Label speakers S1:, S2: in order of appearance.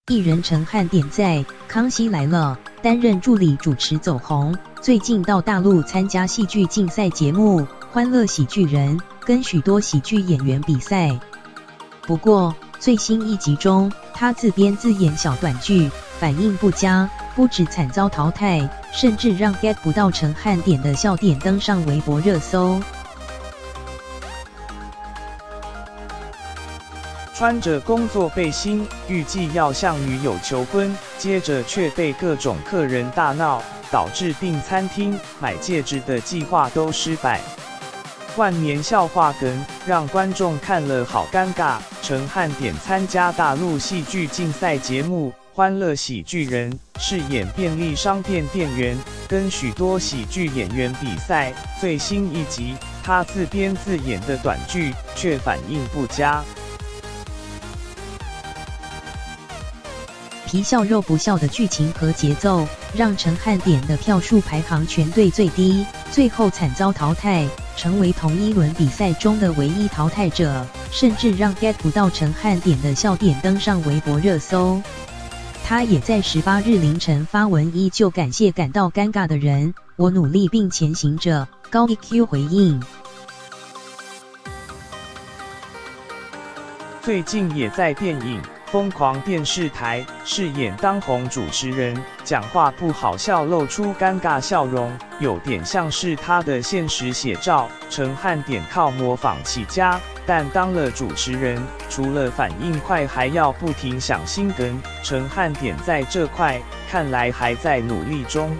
S1: 艺人陈汉典在《康熙来了》担任助理主持走红，最近到大陆参加戏剧竞赛节目《欢乐喜剧人》，跟许多喜剧演员比赛。不过最新一集中，他自编自演小短剧，反应不佳，不止惨遭淘汰，甚至让 get 不到陈汉典的笑点登上微博热搜。
S2: 穿着工作背心，预计要向女友求婚，接着却被各种客人大闹，导致订餐厅、买戒指的计划都失败。万年笑话梗让观众看了好尴尬。陈汉典参加大陆戏剧竞赛节目《欢乐喜剧人》，饰演便利商店店员，跟许多喜剧演员比赛。最新一集，他自编自演的短剧却反应不佳。
S1: 皮笑肉不笑的剧情和节奏，让陈汉典的票数排行全队最低，最后惨遭淘汰，成为同一轮比赛中的唯一淘汰者，甚至让 get 不到陈汉典的笑点登上微博热搜。他也在18日凌晨发文，依旧感谢感到尴尬的人，我努力并前行着，高 EQ 回应。
S2: 最近也在电影《疯狂电视台》饰演当红主持人，讲话不好笑，露出尴尬笑容，有点像是他的现实写照。陈汉典靠模仿起家，但当了主持人，除了反应快，还要不停想新梗。陈汉典在这块看来还在努力中。